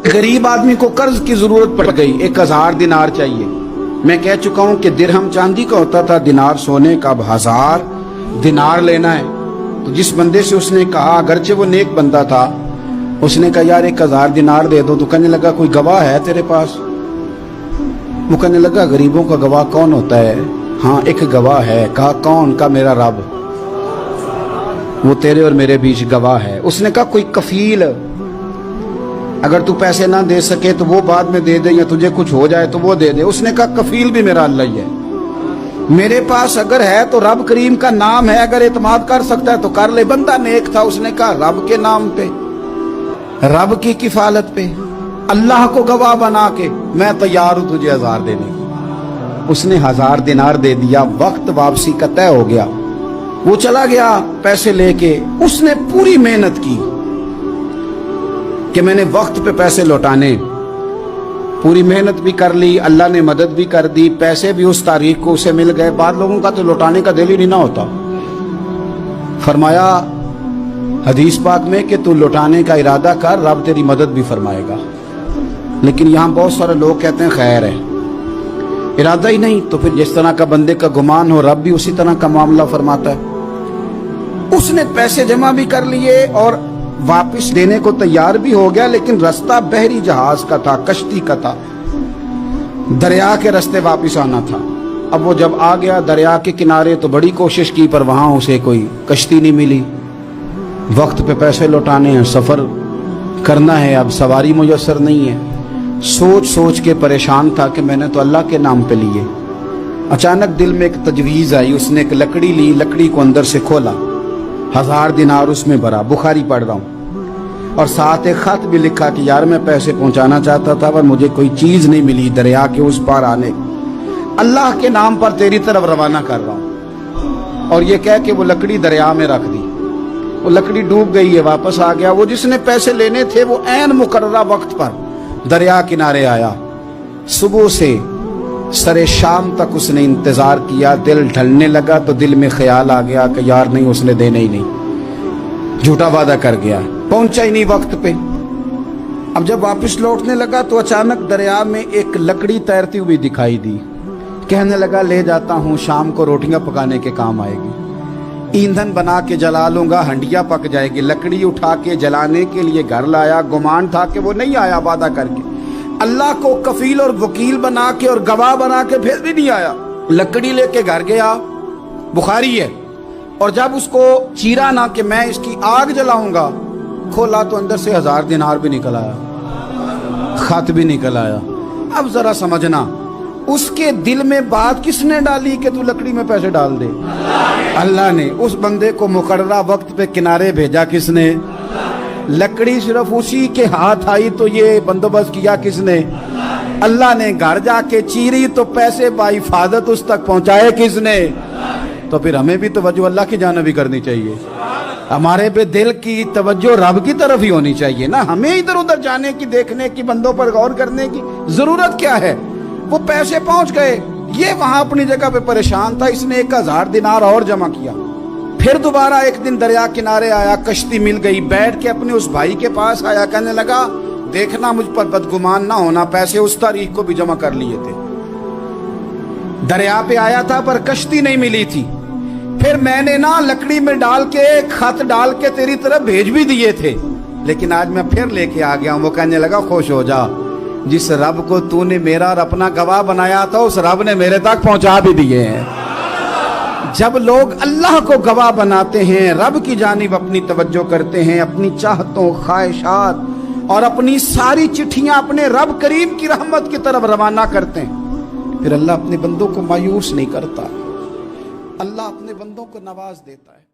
गरीब आदमी को कर्ज की जरूरत पड़ गई, 1000 दिनार चाहिए। मैं कह चुका हूं कि दिरहम चांदी का होता था, दिनार सोने का। अब 1000 दिनार लेना है। तो जिस बंदे से उसने कहा, अगरचे वो नेक बंदा था, उसने कहा यार 1000 दिनार दे दो। तो कहने लगा कोई गवाह है तेरे पास? वो कहने लगा गरीबों का गवाह कौन होता है? हाँ एक गवाह है। कहा कौन? का मेरा रब, वो तेरे और मेरे बीच गवाह है। उसने कहा कोई कफील, अगर तू पैसे ना दे सके तो वो बाद में दे दे, या तुझे कुछ हो जाए तो वो दे दे। उसने कहा कफील भी मेरा अल्लाह ही है। मेरे पास अगर है तो रब करीम का नाम है, अगर एतमाद कर सकता है तो कर ले। बंदा नेक था, उसने कहा रब के नाम पे, रब की किफालत पे, अल्लाह को गवाह बना के मैं तैयार हूं तुझे 1000 देने की। उसने 1000 दिनार दे दिया। वक्त वापसी का तय हो गया। वो चला गया पैसे लेके। उसने पूरी मेहनत की कि मैंने वक्त पे पैसे लौटाने, पूरी मेहनत भी कर ली, अल्लाह ने मदद भी कर दी, पैसे भी उस तारीख को उसे मिल गए। बाद लोगों का तो लौटाने का दिल ही नहीं ना होता। फरमाया हदीस पाक में कि तू लौटाने का इरादा कर, रब तेरी मदद भी फरमाएगा। लेकिन यहाँ बहुत सारे लोग कहते हैं खैर है, इरादा ही नहीं। तो फिर जिस तरह का बंदे का गुमान हो, रब भी उसी तरह का मामला फरमाता है। उसने पैसे जमा भी कर लिए और वापस देने को तैयार भी हो गया, लेकिन रास्ता बहरी जहाज का था, कश्ती का था, दरिया के रास्ते वापस आना था। अब वो जब आ गया दरिया के किनारे तो बड़ी कोशिश की, पर वहां उसे कोई कश्ती नहीं मिली। वक्त पे पैसे लौटाने हैं, सफर करना है, अब सवारी मुयस्सर नहीं है। सोच सोच के परेशान था कि मैंने तो अल्लाह के नाम पे लिए। अचानक दिल में एक तजवीज आई। उसने एक लकड़ी ली, लकड़ी को अंदर से खोला, 1000 दिनार उसमें भरा। बुखारी पढ़ रहा हूँ, और साथ एक खत भी लिखा कि यार मैं पैसे पहुंचाना चाहता था पर मुझे कोई चीज नहीं मिली दरिया के उस पार आने, अल्लाह के नाम पर तेरी तरफ रवाना कर रहा हूँ। और ये कह के वो लकड़ी दरिया में रख दी। वो लकड़ी डूब गई है, वापस आ गया। वो जिसने पैसे लेने थे वो ऐन मुकर्ररा वक्त पर दरिया किनारे आया। सुबह से सरे शाम तक उसने इंतजार किया। दिल ढलने लगा तो दिल में ख्याल आ गया कि यार नहीं, उसने देने ही नहीं, झूठा वादा कर गया, पहुंचा ही नहीं वक्त पे। अब जब वापस लौटने लगा तो अचानक दरिया में एक लकड़ी तैरती हुई दिखाई दी। कहने लगा ले जाता हूं, शाम को रोटियां पकाने के काम आएगी, ईंधन बना के जला लूंगा, हंडिया पक जाएगी। लकड़ी उठा के जलाने के लिए घर लाया। गुमान था कि वो नहीं आया वादा करके। अल्लाह को कफील और वकील बना के और गवाह बना के फिर भी नहीं आया। लकड़ी लेके घर गया, बुखारी है, और जब उसको चीरा ना कि मैं इसकी आग जलाऊंगा, खोला तो अंदर से 1000 दिनार भी निकल आया, खत भी निकल आया। अब जरा समझना, उसके दिल में बात किसने डाली कि तू लकड़ी में पैसे डाल दे? अल्लाह ने। उस बंदे को मुकर्ररा वक्त पे किनारे भेजा किसने? लकड़ी सिर्फ उसी के हाथ आई तो ये बंदोबस्त किया किसने? अल्लाह ने। घर जाके चीरी तो पैसे बाहिफाजत उस तक पहुंचाए किसने? तो फिर हमें भी तवज्जो अल्लाह की जानिब भी करनी चाहिए। हमारे पे दिल की तवज्जो रब की तरफ ही होनी चाहिए ना। हमें इधर उधर जाने की, देखने की, बंदों पर गौर करने की जरूरत क्या है? वो पैसे पहुंच गए, ये वहां अपनी जगह पे परेशान था। इसने 1000 दिनार और जमा किया। फिर दोबारा एक दिन दरिया किनारे आया, कश्ती मिल गई, बैठ के अपने उस भाई के पास आया। कहने लगा देखना मुझ पर बदगुमान ना होना, पैसे उस तारीख को भी जमा कर लिए थे। दरिया पे आया था पर कश्ती नहीं मिली थी। फिर मैंने ना लकड़ी में डाल के, खत डाल के तेरी तरफ भेज भी दिए थे, लेकिन आज मैं फिर लेके आ गया हूं। वो कहने लगा खुश हो जा, जिस रब को तूने मेरा और अपना गवाह बनाया था उस रब ने मेरे तक पहुंचा भी दिए हैं। जब लोग अल्लाह को गवाह बनाते हैं, रब की जानिब अपनी तवज्जो करते हैं, अपनी चाहतों, ख्वाहिशात और अपनी सारी चिट्ठियां अपने रब करीम की रहमत की तरफ रवाना करते हैं, फिर अल्लाह अपने बंदों को मायूस नहीं करता। अल्लाह अपने बंदों को नवाज देता है।